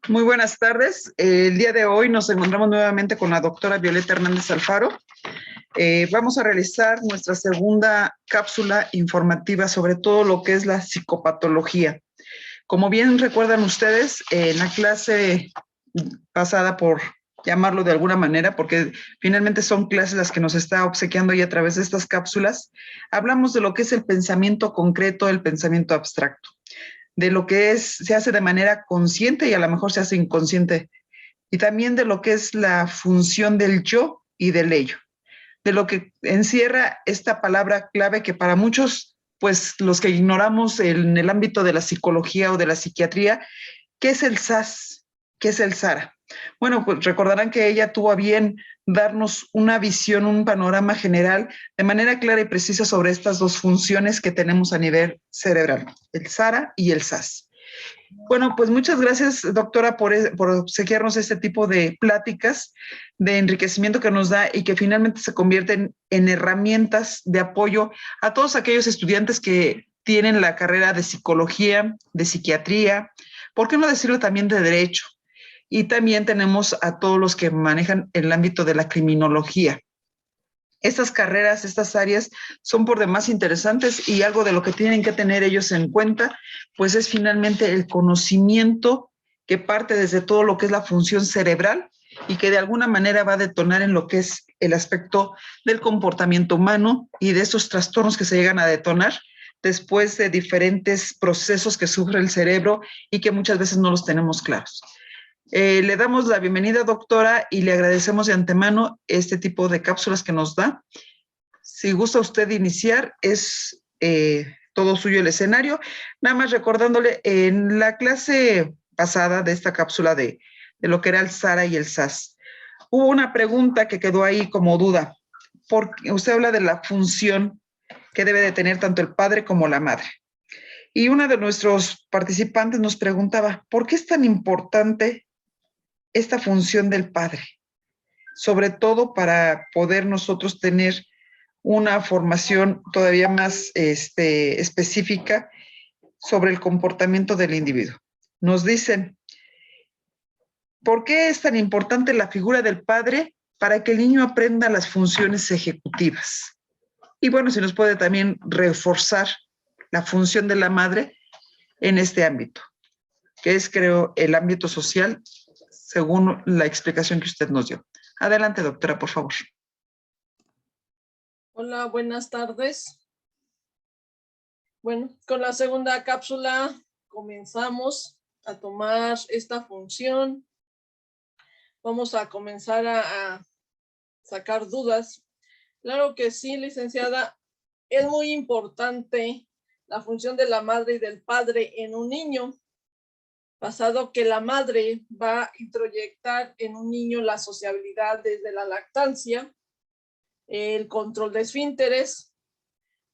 Muy buenas tardes. El día de hoy nos encontramos nuevamente con la doctora Violeta Hernández Alfaro. Vamos a realizar nuestra segunda cápsula informativa sobre todo lo que es la psicopatología. Como bien recuerdan ustedes, en la clase pasada, por llamarlo de alguna manera, porque finalmente son clases las que nos está obsequiando y a través de estas cápsulas, hablamos de lo que es el pensamiento concreto, el pensamiento abstracto, de lo que se hace de manera consciente y a lo mejor se hace inconsciente, y también de lo que es la función del yo y del ello, de lo que encierra esta palabra clave que para muchos, pues los que ignoramos en el ámbito de la psicología o de la psiquiatría, ¿qué es el SAS? ¿Qué es el SARA? Bueno, pues recordarán que ella tuvo a bien darnos una visión, un panorama general de manera clara y precisa sobre estas dos funciones que tenemos a nivel cerebral, el SARA y el SAS. Bueno, pues muchas gracias, doctora, por obsequiarnos este tipo de pláticas de enriquecimiento que nos da y que finalmente se convierten en herramientas de apoyo a todos aquellos estudiantes que tienen la carrera de psicología, de psiquiatría, ¿por qué no decirlo también de derecho? Y también tenemos a todos los que manejan el ámbito de la criminología. Estas carreras, estas áreas son por demás interesantes y algo de lo que tienen que tener ellos en cuenta, pues es finalmente el conocimiento que parte desde todo lo que es la función cerebral y que de alguna manera va a detonar en lo que es el aspecto del comportamiento humano y de esos trastornos que se llegan a detonar después de diferentes procesos que sufre el cerebro y que muchas veces no los tenemos claros. Le damos la bienvenida, doctora, y le agradecemos de antemano este tipo de cápsulas que nos da. Si gusta usted iniciar, es todo suyo el escenario. Nada más recordándole, en la clase pasada de esta cápsula de lo que era el SARA y el SAS, hubo una pregunta que quedó ahí como duda, porque usted habla de la función que debe de tener tanto el padre como la madre. Y uno de nuestros participantes nos preguntaba, ¿por qué es tan importante esta función del padre? Sobre todo para poder nosotros tener una formación todavía más específica sobre el comportamiento del individuo. Nos dicen, ¿por qué es tan importante la figura del padre para que el niño aprenda las funciones ejecutivas? Y bueno, si nos puede también reforzar la función de la madre en este ámbito, que es, creo, el ámbito social, según la explicación que usted nos dio. Adelante, doctora, por favor. Hola, buenas tardes. Bueno, con la segunda cápsula comenzamos a tomar esta función. Vamos a comenzar a sacar dudas. Claro que sí, licenciada. Es muy importante la función de la madre y del padre en un niño, basado que la madre va a introyectar en un niño la sociabilidad desde la lactancia, el control de esfínteres,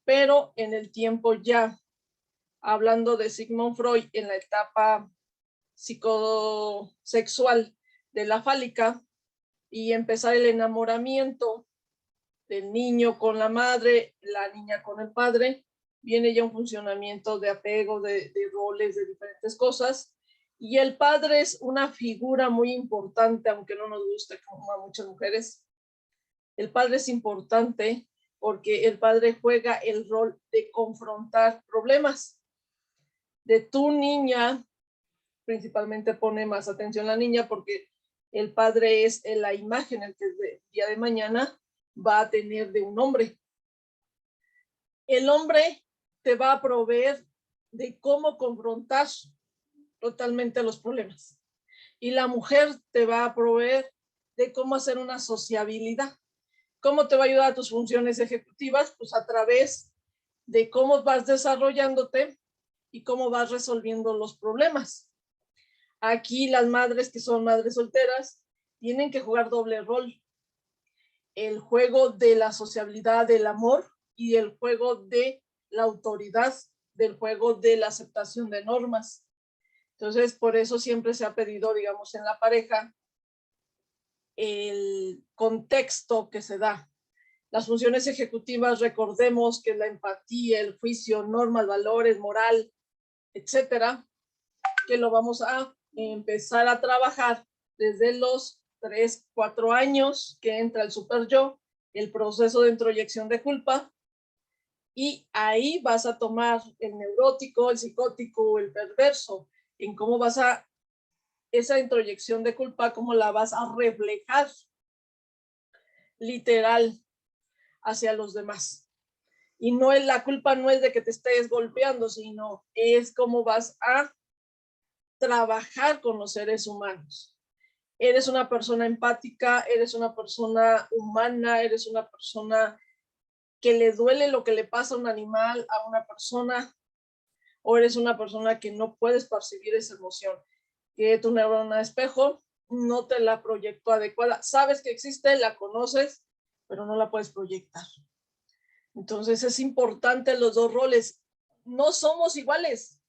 pero en el tiempo ya, hablando de Sigmund Freud en la etapa psicosexual de la fálica y empezar el enamoramiento del niño con la madre, la niña con el padre, viene ya un funcionamiento de apego, de roles, de diferentes cosas. Y el padre es una figura muy importante, aunque no nos guste como a muchas mujeres. El padre es importante porque el padre juega el rol de confrontar problemas. De tu niña, principalmente pone más atención la niña porque el padre es la imagen el que el día de mañana va a tener de un hombre. El hombre te va a proveer de cómo confrontar totalmente los problemas. Y la mujer te va a proveer de cómo hacer una sociabilidad. ¿Cómo te va a ayudar a tus funciones ejecutivas? Pues a través de cómo vas desarrollándote y cómo vas resolviendo los problemas. Aquí las madres que son madres solteras tienen que jugar doble rol. El juego de la sociabilidad, del amor, y el juego de la autoridad, del juego de la aceptación de normas. Entonces, por eso siempre se ha pedido, digamos, en la pareja, el contexto que se da. Las funciones ejecutivas, recordemos que la empatía, el juicio, normas, valores, moral, etcétera, que lo vamos a empezar a trabajar desde los 3, 4 años que entra el super yo, el proceso de introyección de culpa, y ahí vas a tomar el neurótico, el psicótico, el perverso, en cómo vas a, esa introyección de culpa, cómo la vas a reflejar literal hacia los demás. Y no es, la culpa no es de que te estés golpeando, sino es cómo vas a trabajar con los seres humanos. Eres una persona empática, eres una persona humana, eres una persona que le duele lo que le pasa a un animal, a una persona, o eres una persona que no puedes percibir esa emoción, que tu neurona espejo no te la proyectó adecuada. Sabes que existe, la conoces, pero no la puedes proyectar. Entonces es importante los dos roles. No somos iguales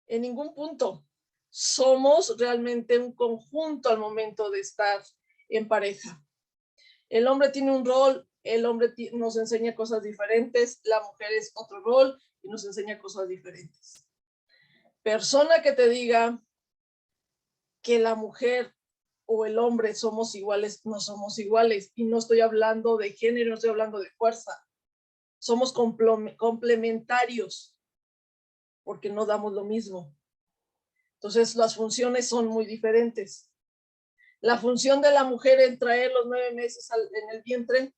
en ningún punto. Somos realmente un conjunto al momento de estar en pareja. El hombre tiene un rol, el hombre nos enseña cosas diferentes, la mujer es otro rol y nos enseña cosas diferentes. Persona que te diga que la mujer o el hombre somos iguales, no somos iguales. Y no estoy hablando de género, no estoy hablando de fuerza. Somos complementarios porque no damos lo mismo. Entonces las funciones son muy diferentes. La función de la mujer en traer los 9 meses en el vientre,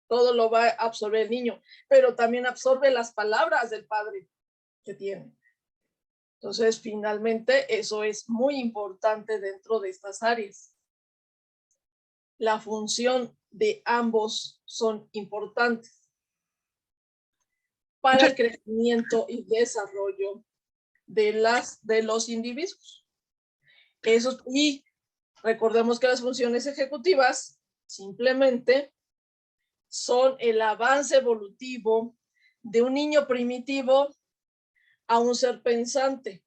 todo lo va a absorber el niño, pero también absorbe las palabras del padre que tiene. Entonces, finalmente, eso es muy importante dentro de estas áreas. La función de ambos son importantes para el crecimiento y desarrollo de los individuos. Eso, y recordemos que las funciones ejecutivas simplemente son el avance evolutivo de un niño primitivo a un ser pensante.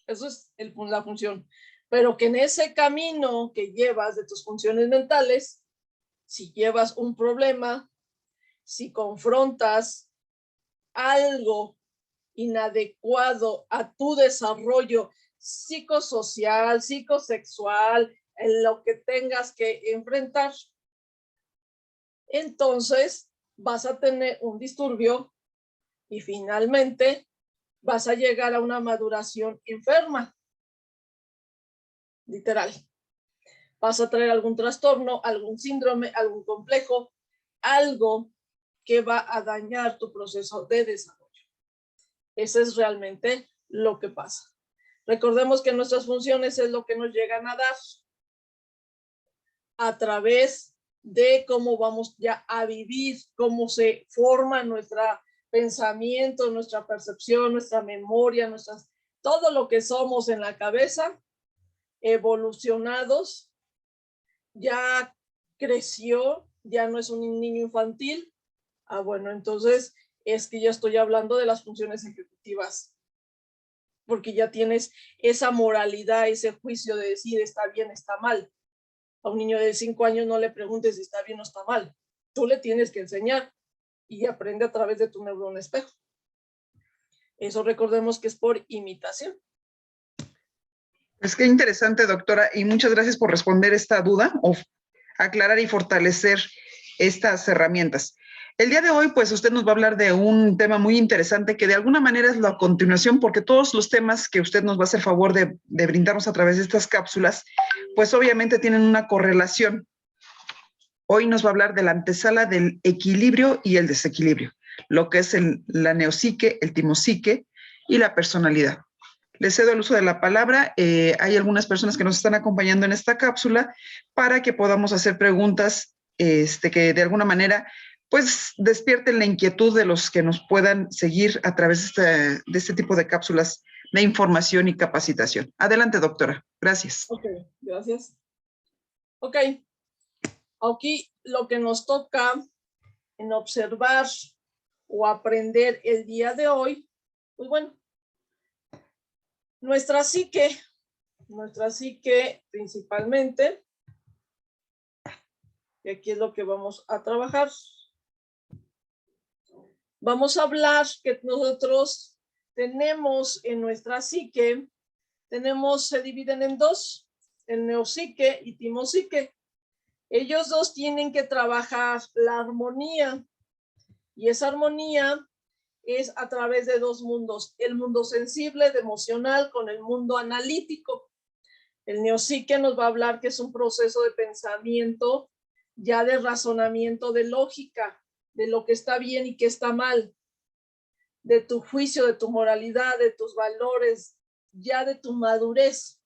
Eso es la función. Pero que en ese camino que llevas de tus funciones mentales, si llevas un problema, si confrontas algo inadecuado a tu desarrollo psicosocial, psicosexual, en lo que tengas que enfrentar, entonces vas a tener un disturbio y finalmente vas a llegar a una maduración enferma, literal. Vas a traer algún trastorno, algún síndrome, algún complejo, algo que va a dañar tu proceso de desarrollo. Eso es realmente lo que pasa. Recordemos que nuestras funciones es lo que nos llegan a dar a través de cómo vamos ya a vivir, cómo se forma nuestro pensamiento, nuestra percepción, nuestra memoria, todo lo que somos en la cabeza, evolucionados, ya creció, ya no es un niño infantil. Bueno, entonces es que ya estoy hablando de las funciones ejecutivas, porque ya tienes esa moralidad, ese juicio de decir está bien, está mal. A un niño de 5 años no le preguntes si está bien o está mal. Tú le tienes que enseñar y aprende a través de tu neurona espejo. Eso recordemos que es por imitación. Pues qué interesante, doctora, y muchas gracias por responder esta duda o aclarar y fortalecer estas herramientas. El día de hoy, pues usted nos va a hablar de un tema muy interesante que de alguna manera es la continuación, porque todos los temas que usted nos va a hacer favor de brindarnos a través de estas cápsulas, pues obviamente tienen una correlación. Hoy nos va a hablar de la antesala del equilibrio y el desequilibrio, lo que es la neopsique, el timopsique y la personalidad. Les cedo el uso de la palabra. Hay algunas personas que nos están acompañando en esta cápsula para que podamos hacer preguntas que de alguna manera pues despierten la inquietud de los que nos puedan seguir a través de este tipo de cápsulas de información y capacitación. Adelante, doctora. Gracias. Ok, gracias. Ok, aquí lo que nos toca en observar o aprender el día de hoy, pues bueno, nuestra psique principalmente, y aquí es lo que vamos a trabajar. Vamos a hablar que nosotros tenemos en nuestra psique se dividen en dos, el neopsique y timopsique. Ellos dos tienen que trabajar la armonía, y esa armonía es a través de dos mundos, el mundo sensible, de emocional, con el mundo analítico. El neopsique nos va a hablar que es un proceso de pensamiento, ya de razonamiento, de lógica, de lo que está bien y qué está mal, de tu juicio, de tu moralidad, de tus valores, ya de tu madurez.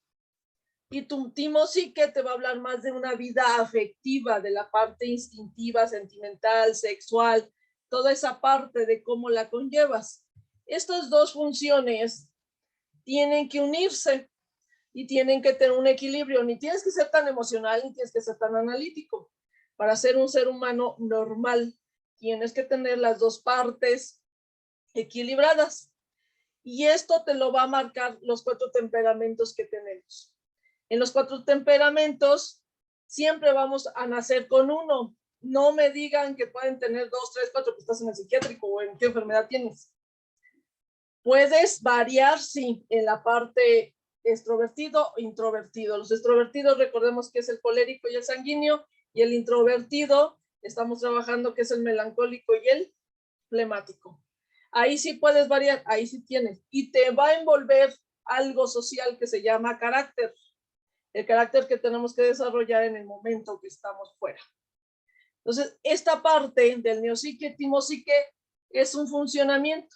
Y tu timopsique te va a hablar más de una vida afectiva, de la parte instintiva, sentimental, sexual, toda esa parte de cómo la conllevas. Estas dos funciones tienen que unirse y tienen que tener un equilibrio. Ni tienes que ser tan emocional, ni tienes que ser tan analítico. Para ser un ser humano normal, tienes que tener las dos partes equilibradas. Y esto te lo va a marcar los 4 temperamentos que tenemos. En los 4 temperamentos siempre vamos a nacer con uno. No me digan que pueden tener 2, 3, 4, que estás en el psiquiátrico o en qué enfermedad tienes. Puedes variar, sí, en la parte extrovertido o introvertido. Los extrovertidos, recordemos que es el colérico y el sanguíneo, y el introvertido, estamos trabajando que es el melancólico y el flemático. Ahí sí puedes variar, ahí sí tienes. Y te va a envolver algo social que se llama carácter. El carácter que tenemos que desarrollar en el momento que estamos fuera. Entonces, esta parte del neopsique, timopsique, es un funcionamiento.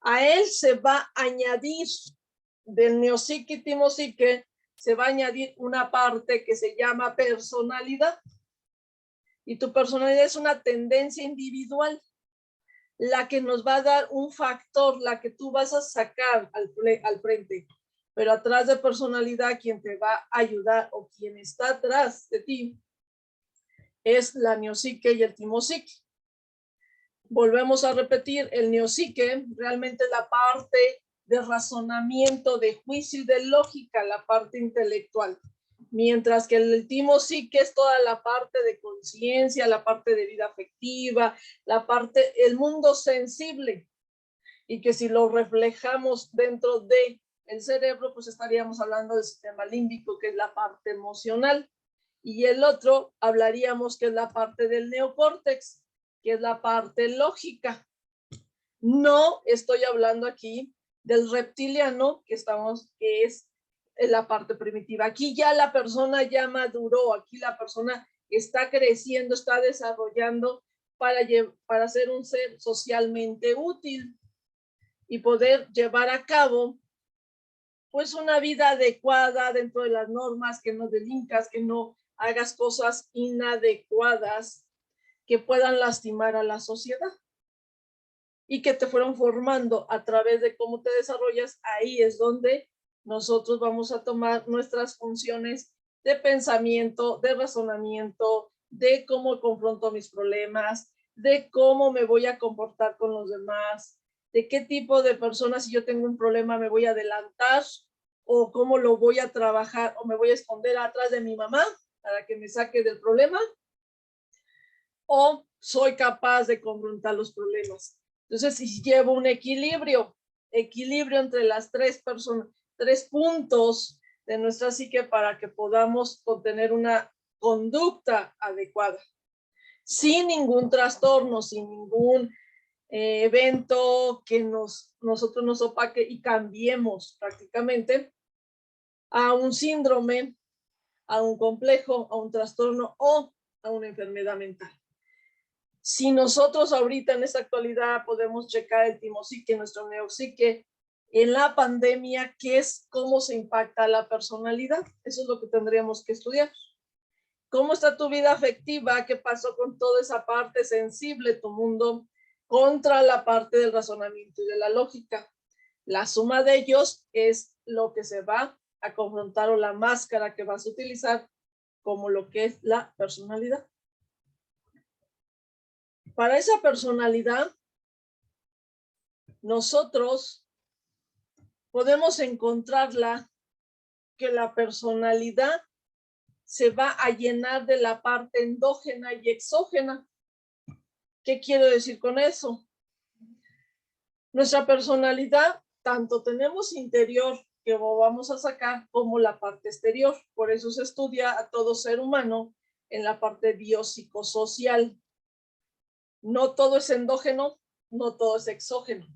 A él se va a añadir, del neopsique, timopsique, se va a añadir una parte que se llama personalidad. Y tu personalidad es una tendencia individual, la que nos va a dar un factor, la que tú vas a sacar al frente. Pero atrás de personalidad, quien te va a ayudar o quien está atrás de ti es la neopsique y el timopsique. Volvemos a repetir, el neopsique realmente es la parte de razonamiento, de juicio y de lógica, la parte intelectual. Mientras que el timopsique es toda la parte de conciencia, la parte de vida afectiva, la parte, el mundo sensible. Y que si lo reflejamos dentro de el cerebro, pues estaríamos hablando del sistema límbico, que es la parte emocional. Y el otro, hablaríamos que es la parte del neocórtex, que es la parte lógica. No estoy hablando aquí del reptiliano, que es la parte primitiva. Aquí ya la persona ya maduró, aquí la persona está creciendo, está desarrollando para ser un ser socialmente útil y poder llevar a cabo pues una vida adecuada dentro de las normas, que no delincas, que no hagas cosas inadecuadas que puedan lastimar a la sociedad y que te fueron formando a través de cómo te desarrollas. Ahí es donde nosotros vamos a tomar nuestras funciones de pensamiento, de razonamiento, de cómo confronto mis problemas, de cómo me voy a comportar con los demás, de qué tipo de personas, si yo tengo un problema, me voy a adelantar o cómo lo voy a trabajar o me voy a esconder atrás de mi mamá para que me saque del problema, o soy capaz de confrontar los problemas. Entonces, si llevo un equilibrio entre las tres puntos de nuestra psique para que podamos obtener una conducta adecuada, sin ningún trastorno, sin ningún evento que nosotros nos opaque y cambiemos prácticamente a un síndrome, a un complejo, a un trastorno o a una enfermedad mental. Si nosotros ahorita en esta actualidad podemos checar el timopsique, nuestro neopsique, en la pandemia, ¿qué es cómo se impacta la personalidad? Eso es lo que tendríamos que estudiar. ¿Cómo está tu vida afectiva? ¿Qué pasó con toda esa parte sensible, tu mundo, contra la parte del razonamiento y de la lógica? La suma de ellos es lo que se va a confrontar o la máscara que vas a utilizar como lo que es la personalidad. Para esa personalidad, nosotros podemos encontrarla que la personalidad se va a llenar de la parte endógena y exógena. ¿Qué quiero decir con eso? Nuestra personalidad, tanto tenemos interior que vamos a sacar como la parte exterior. Por eso se estudia a todo ser humano en la parte biopsicosocial. No todo es endógeno, no todo es exógeno.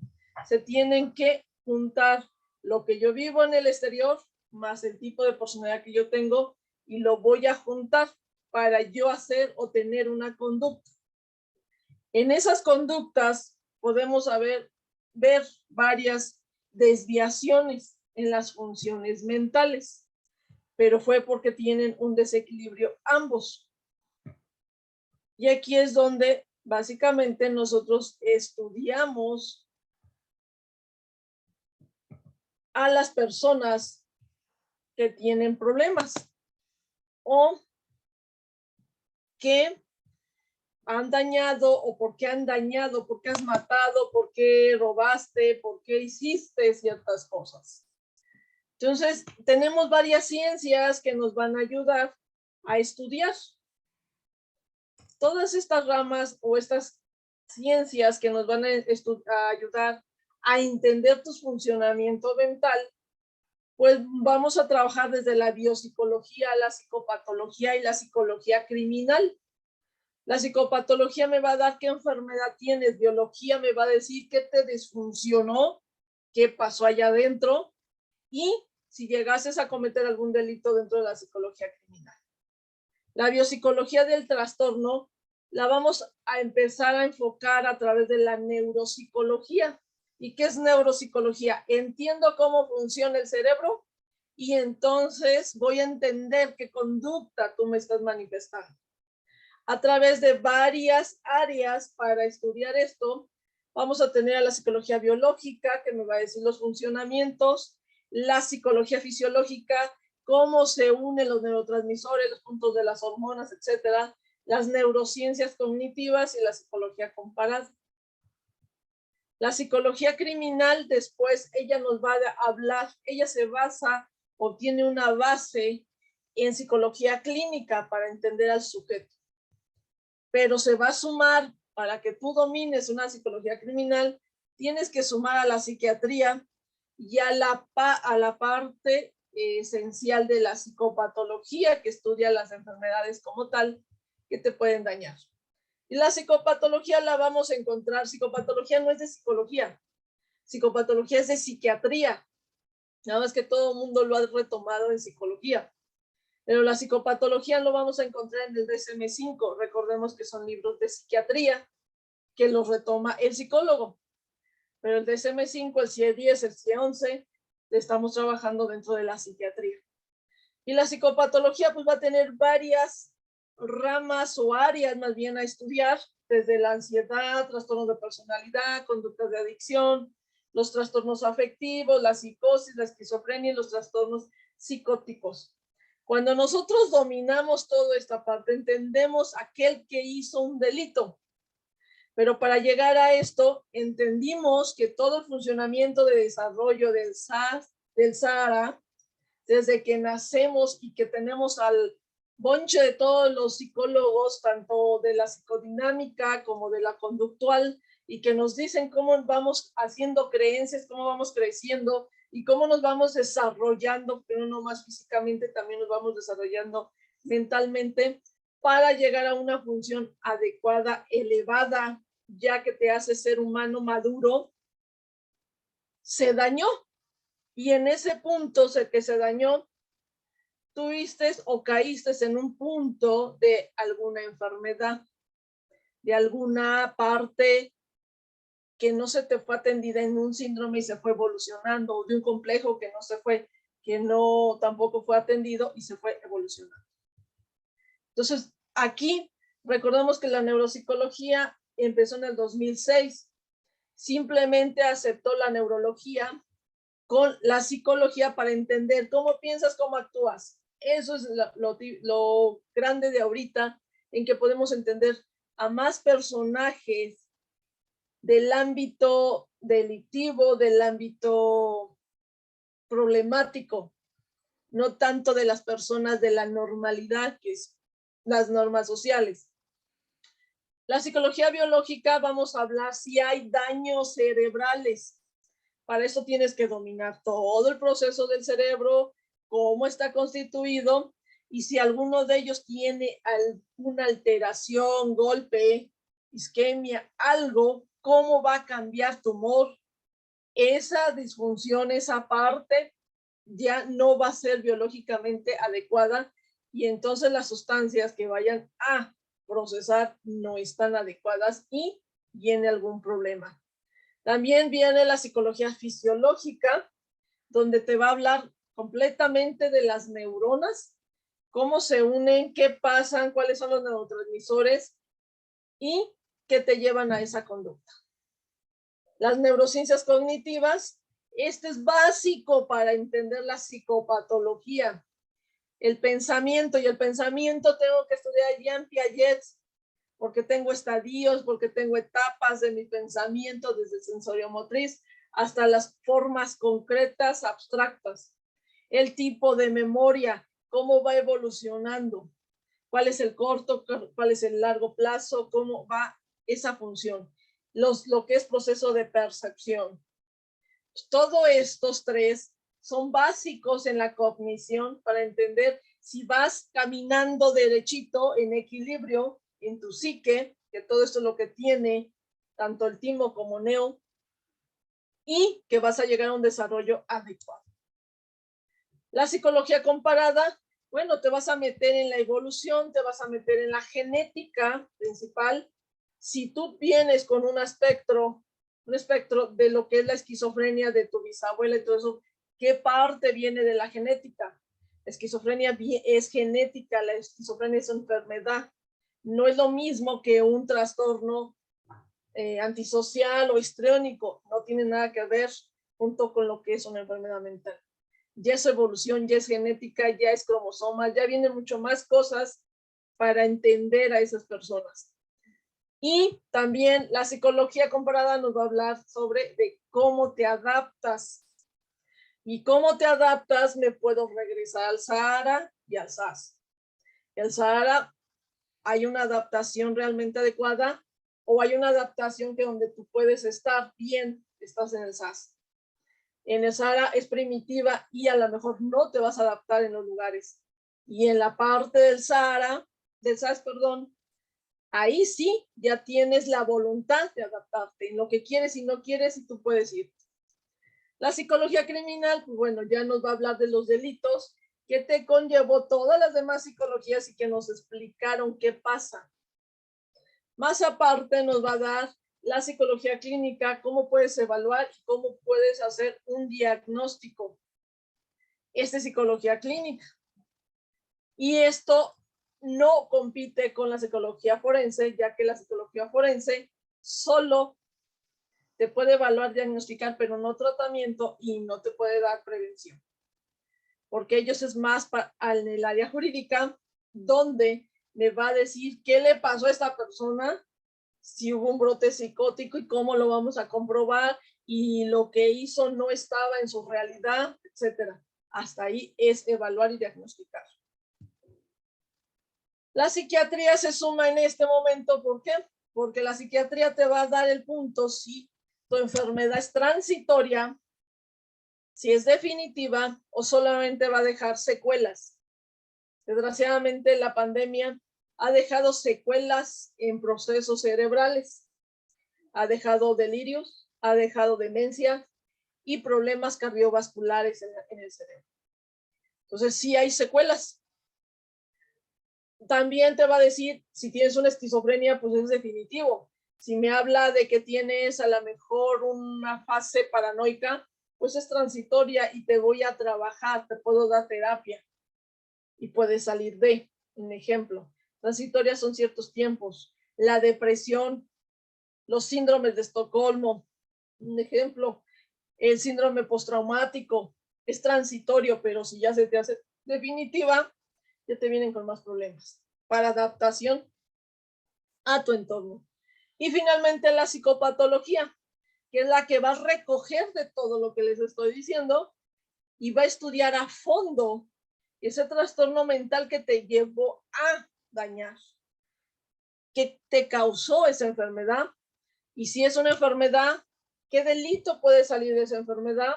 Se tienen que juntar lo que yo vivo en el exterior más el tipo de personalidad que yo tengo y lo voy a juntar para yo hacer o tener una conducta. En esas conductas podemos ver varias desviaciones en las funciones mentales, pero fue porque tienen un desequilibrio ambos. Y aquí es donde básicamente nosotros estudiamos a las personas que tienen problemas o que han dañado o por qué han dañado, por qué has matado, por qué robaste, por qué hiciste ciertas cosas. Entonces, tenemos varias ciencias que nos van a ayudar a estudiar. Todas estas ramas o estas ciencias que nos van a ayudar a entender tu funcionamiento mental, pues vamos a trabajar desde la biopsicología, la psicopatología y la psicología criminal. La psicopatología me va a dar qué enfermedad tienes, biología me va a decir qué te disfuncionó, qué pasó allá adentro y si llegases a cometer algún delito dentro de la psicología criminal. La biopsicología del trastorno la vamos a empezar a enfocar a través de la neuropsicología. ¿Y qué es neuropsicología? Entiendo cómo funciona el cerebro y entonces voy a entender qué conducta tú me estás manifestando. A través de varias áreas para estudiar esto, vamos a tener a la psicología biológica, que me va a decir los funcionamientos, la psicología fisiológica, cómo se unen los neurotransmisores, los puntos de las hormonas, etcétera, las neurociencias cognitivas y la psicología comparada. La psicología criminal, después ella nos va a hablar, ella se basa o tiene una base en psicología clínica para entender al sujeto. Pero se va a sumar, para que tú domines una psicología criminal, tienes que sumar a la psiquiatría y a la parte esencial de la psicopatología, que estudia las enfermedades como tal que te pueden dañar. Y la psicopatología la vamos a encontrar, psicopatología no es de psicología, psicopatología es de psiquiatría, nada más que todo el mundo lo ha retomado en psicología. Pero la psicopatología lo vamos a encontrar en el DSM-5. Recordemos que son libros de psiquiatría que los retoma el psicólogo. Pero el DSM-5, el CIE-10, el CIE-11, estamos trabajando dentro de la psiquiatría. Y la psicopatología pues va a tener varias ramas o áreas más bien a estudiar, desde la ansiedad, trastornos de personalidad, conductas de adicción, los trastornos afectivos, la psicosis, la esquizofrenia y los trastornos psicóticos. Cuando nosotros dominamos toda esta parte, entendemos aquel que hizo un delito. Pero para llegar a esto, entendimos que todo el funcionamiento de desarrollo del SARA, desde que nacemos y que tenemos al bonche de todos los psicólogos, tanto de la psicodinámica como de la conductual, y que nos dicen cómo vamos haciendo creencias, cómo vamos creciendo, y cómo nos vamos desarrollando, pero no más físicamente, también nos vamos desarrollando mentalmente para llegar a una función adecuada, elevada, ya que te hace ser humano maduro. Se dañó y en ese punto que se dañó, tuviste o caíste en un punto de alguna enfermedad, de alguna parte que no se te fue atendida en un síndrome y se fue evolucionando, o de un complejo que no tampoco fue atendido y se fue evolucionando. Entonces, aquí recordemos que la neuropsicología empezó en el 2006. Simplemente aceptó la neurología con la psicología para entender cómo piensas, cómo actúas. Eso es lo grande de ahorita, en que podemos entender a más personajes del ámbito delictivo, del ámbito problemático, no tanto de las personas de la normalidad, que es las normas sociales. La psicología biológica, vamos a hablar si hay daños cerebrales. Para eso tienes que dominar todo el proceso del cerebro, cómo está constituido, y si alguno de ellos tiene alguna alteración, golpe, isquemia, algo, cómo va a cambiar tu humor. Esa disfunción, esa parte, ya no va a ser biológicamente adecuada y entonces las sustancias que vayan a procesar no están adecuadas y viene algún problema. También viene la psicología fisiológica, donde te va a hablar completamente de las neuronas, cómo se unen, qué pasan, cuáles son los neurotransmisores y qué te llevan a esa conducta. Las neurociencias cognitivas, este es básico para entender la psicopatología. El pensamiento, y el pensamiento tengo que estudiar Jean Piaget, porque tengo estadios, porque tengo etapas de mi pensamiento, desde el sensorio motriz hasta las formas concretas, abstractas. El tipo de memoria, cómo va evolucionando, cuál es el corto, cuál es el largo plazo, cómo va esa función. Lo que es proceso de percepción. Todos estos tres son básicos en la cognición para entender si vas caminando derechito en equilibrio en tu psique, que todo esto es lo que tiene tanto el timo como neo, y que vas a llegar a un desarrollo adecuado. La psicología comparada, bueno, te vas a meter en la evolución, te vas a meter en la genética principal. Si tú vienes con un espectro de lo que es la esquizofrenia de tu bisabuela y todo eso, ¿qué parte viene de la genética? La esquizofrenia es genética, la esquizofrenia es una enfermedad. No es lo mismo que un trastorno antisocial o histriónico, no tiene nada que ver junto con lo que es una enfermedad mental. Ya es evolución, ya es genética, ya es cromosoma, ya vienen mucho más cosas para entender a esas personas. Y también la psicología comparada nos va a hablar sobre de cómo te adaptas. Y cómo te adaptas, me puedo regresar al Sahara y al SAS. El Sahara, ¿hay una adaptación realmente adecuada? ¿O hay una adaptación que donde tú puedes estar bien, estás en el SAS? En el Sahara es primitiva y a lo mejor no te vas a adaptar en los lugares. Y en la parte del Sahara, del SAS, perdón, ahí sí ya tienes la voluntad de adaptarte en lo que quieres y no quieres y tú puedes ir. La psicología criminal, pues bueno, ya nos va a hablar de los delitos que te conllevó todas las demás psicologías y que nos explicaron qué pasa. Más aparte nos va a dar la psicología clínica, cómo puedes evaluar y cómo puedes hacer un diagnóstico. Esta es psicología clínica. Y esto no compite con la psicología forense, ya que la psicología forense solo te puede evaluar, diagnosticar, pero no tratamiento y no te puede dar prevención. Porque ellos es más en el área jurídica, donde me va a decir qué le pasó a esta persona, si hubo un brote psicótico y cómo lo vamos a comprobar y lo que hizo no estaba en su realidad, etcétera. Hasta ahí es evaluar y diagnosticar. La psiquiatría se suma en este momento, ¿por qué? Porque la psiquiatría te va a dar el punto si tu enfermedad es transitoria, si es definitiva o solamente va a dejar secuelas. Desgraciadamente, la pandemia ha dejado secuelas en procesos cerebrales, ha dejado delirios, ha dejado demencia y problemas cardiovasculares en el cerebro. Entonces, sí hay secuelas. También te va a decir, si tienes una esquizofrenia, pues es definitivo. Si me habla de que tienes a lo mejor una fase paranoica, pues es transitoria y te voy a trabajar, te puedo dar terapia y puedes salir de, un ejemplo. Transitoria son ciertos tiempos. La depresión, los síndromes de Estocolmo, un ejemplo. El síndrome postraumático es transitorio, pero si ya se te hace definitiva, ya te vienen con más problemas para adaptación a tu entorno. Y finalmente la psicopatología, que es la que va a recoger de todo lo que les estoy diciendo y va a estudiar a fondo ese trastorno mental que te llevó a dañar, que te causó esa enfermedad. Y si es una enfermedad, ¿Qué delito puede salir de esa enfermedad?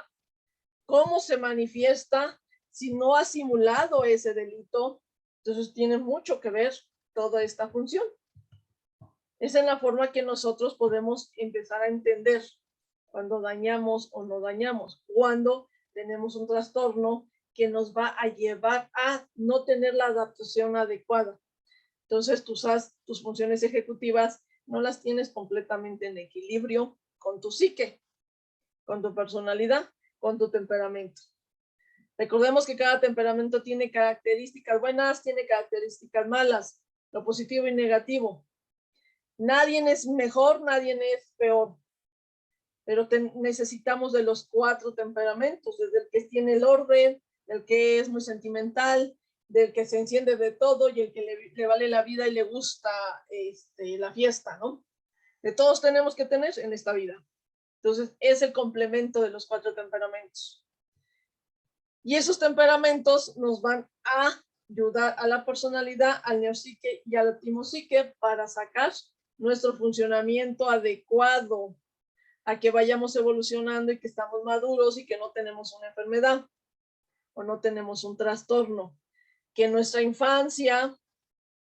¿Cómo se manifiesta? Si no ha simulado ese delito, entonces tiene mucho que ver toda esta función. Esa es la forma que nosotros podemos empezar a entender cuando dañamos o no dañamos, cuando tenemos un trastorno que nos va a llevar a no tener la adaptación adecuada. Entonces tus funciones ejecutivas no las tienes completamente en equilibrio con tu psique, con tu personalidad, con tu temperamento. Recordemos que cada temperamento tiene características buenas, tiene características malas, lo positivo y negativo. Nadie es mejor, nadie es peor, pero necesitamos de los 4 temperamentos, desde el que tiene el orden, del que es muy sentimental, del que se enciende de todo y el que le vale la vida y le gusta la fiesta, ¿no? De todos tenemos que tener en esta vida. Entonces, es el complemento de los 4 temperamentos. Y esos temperamentos nos van a ayudar a la personalidad, al neopsique y al timopsique para sacar nuestro funcionamiento adecuado a que vayamos evolucionando y que estamos maduros y que no tenemos una enfermedad o no tenemos un trastorno. Que en nuestra infancia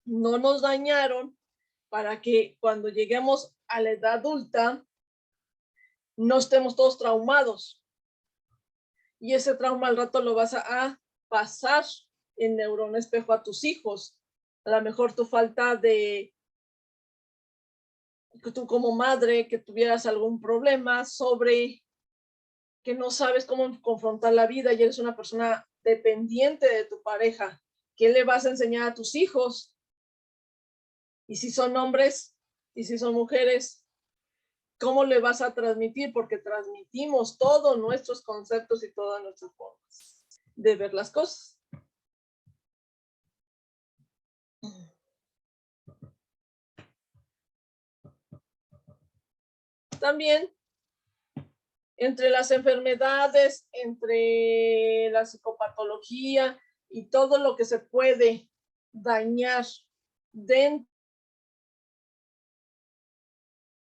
no nos dañaron para que cuando lleguemos a la edad adulta no estemos todos traumados. Y ese trauma al rato lo vas a pasar en neurona espejo a tus hijos. A lo mejor tu falta de, que tú como madre, que tuvieras algún problema sobre que no sabes cómo confrontar la vida y eres una persona dependiente de tu pareja. ¿Qué le vas a enseñar a tus hijos? Y si son hombres y si son mujeres, ¿cómo le vas a transmitir? Porque transmitimos todos nuestros conceptos y todas nuestras formas de ver las cosas. También, entre las enfermedades, entre la psicopatología y todo lo que se puede dañar dentro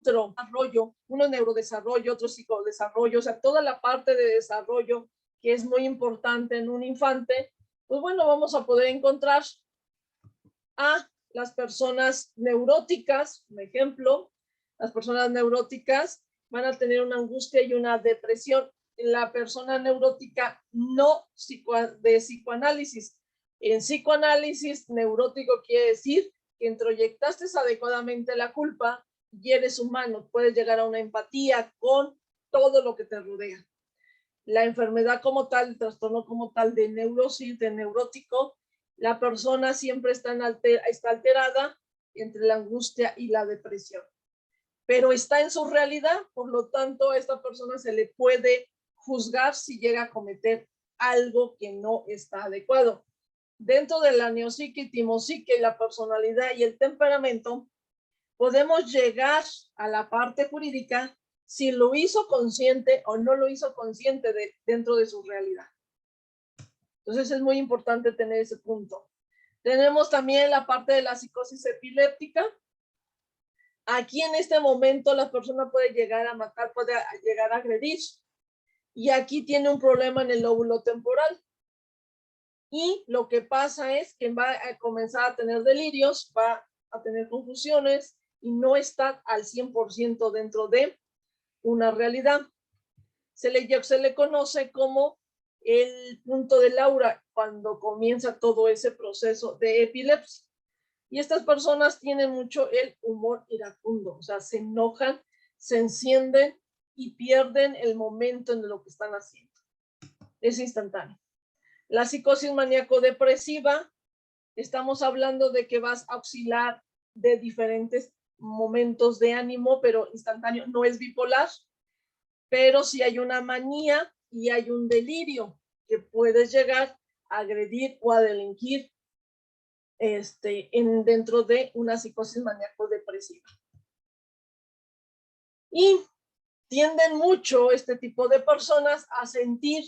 desarrollo, uno neurodesarrollo, otro psicodesarrollo, o sea, toda la parte de desarrollo que es muy importante en un infante, pues bueno, vamos a poder encontrar a las personas neuróticas, por ejemplo, las personas neuróticas van a tener una angustia y una depresión. La persona neurótica no de psicoanálisis. En psicoanálisis, neurótico quiere decir que introyectaste adecuadamente la culpa y eres humano, puedes llegar a una empatía con todo lo que te rodea. La enfermedad como tal, el trastorno como tal de neurosis, de neurótico, la persona siempre está alterada entre la angustia y la depresión. Pero está en su realidad, por lo tanto, a esta persona se le puede juzgar si llega a cometer algo que no está adecuado. Dentro de la neopsique, timopsique, la personalidad y el temperamento, podemos llegar a la parte jurídica si lo hizo consciente o no lo hizo consciente dentro de su realidad. Entonces es muy importante tener ese punto. Tenemos también la parte de la psicosis epiléptica. Aquí en este momento la persona puede llegar a matar, puede llegar a agredir. Y aquí tiene un problema en el lóbulo temporal. Y lo que pasa es que va a comenzar a tener delirios, va a tener confusiones y no está al 100% dentro de una realidad. Se le conoce como el punto del aura cuando comienza todo ese proceso de epilepsia. Y estas personas tienen mucho el humor iracundo, o sea, se enojan, se encienden y pierden el momento en lo que están haciendo. Es instantáneo. La psicosis maníaco-depresiva, estamos hablando de que vas a oscilar de diferentes momentos de ánimo, pero instantáneo, no es bipolar, pero sí hay una manía y hay un delirio que puedes llegar a agredir o a delinquir dentro de una psicosis maníaco-depresiva. Y tienden mucho este tipo de personas a sentir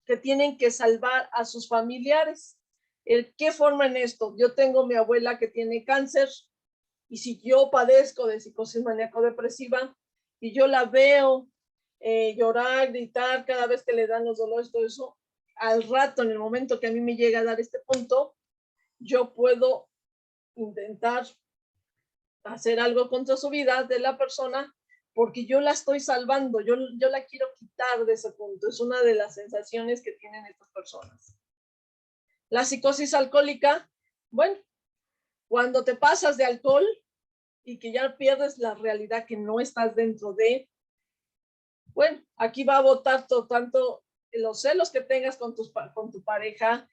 que tienen que salvar a sus familiares. ¿Qué forma en esto? Yo tengo mi abuela que tiene cáncer y si yo padezco de psicosis maníaco-depresiva y yo la veo llorar, gritar cada vez que le dan los dolores, todo eso, al rato, en el momento que a mí me llega a dar este punto, yo puedo intentar hacer algo contra su vida de la persona porque yo la estoy salvando, yo la quiero quitar de ese punto. Es una de las sensaciones que tienen estas personas. La psicosis alcohólica, bueno, cuando te pasas de alcohol y que ya pierdes la realidad que no estás dentro de, bueno, aquí va a botar todo, tanto los celos que tengas con tu pareja,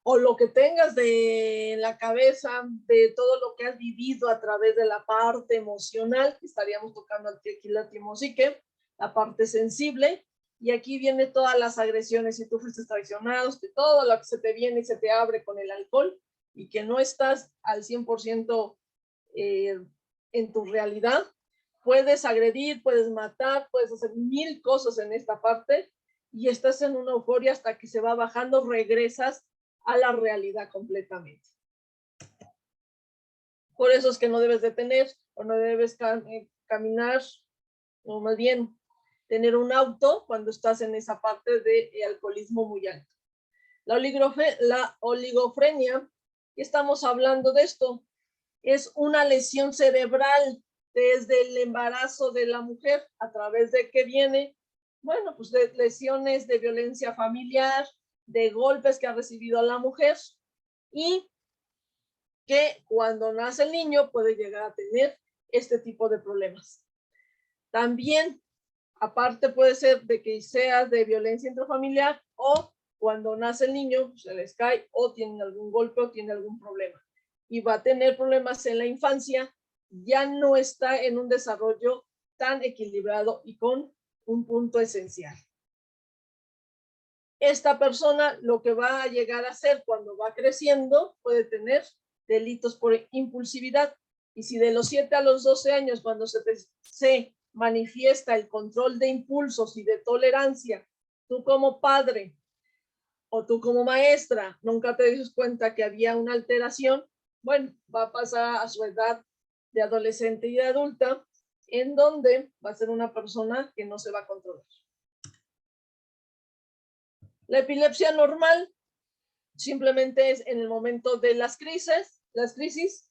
o lo que tengas de la cabeza, de todo lo que has vivido a través de la parte emocional, que estaríamos tocando aquí la timosique, la parte sensible, y aquí viene todas las agresiones, si tú fuiste traicionado, todo lo que se te viene y se te abre con el alcohol, y que no estás al 100% en tu realidad, puedes agredir, puedes matar, puedes hacer 1000 cosas en esta parte, y estás en una euforia hasta que se va bajando, regresas a la realidad completamente. Por eso es que no debes detener o no debes caminar, o más bien tener un auto cuando estás en esa parte de alcoholismo muy alto. La oligofrenia, estamos hablando de esto, es una lesión cerebral desde el embarazo de la mujer, a través de que viene, bueno, pues de lesiones de violencia familiar, de golpes que ha recibido la mujer, y que cuando nace el niño puede llegar a tener este tipo de problemas. También, aparte puede ser de que sea de violencia intrafamiliar, o cuando nace el niño se les cae o tienen algún golpe o tiene algún problema. Y va a tener problemas en la infancia, ya no está en un desarrollo tan equilibrado y con un punto esencial. Esta persona lo que va a llegar a hacer cuando va creciendo puede tener delitos por impulsividad. Y si de los 7 a los 12 años, cuando se manifiesta el control de impulsos y de tolerancia, tú como padre o tú como maestra nunca te dices cuenta que había una alteración, bueno, va a pasar a su edad de adolescente y de adulta, en donde va a ser una persona que no se va a controlar. La epilepsia normal simplemente es en el momento de las crisis,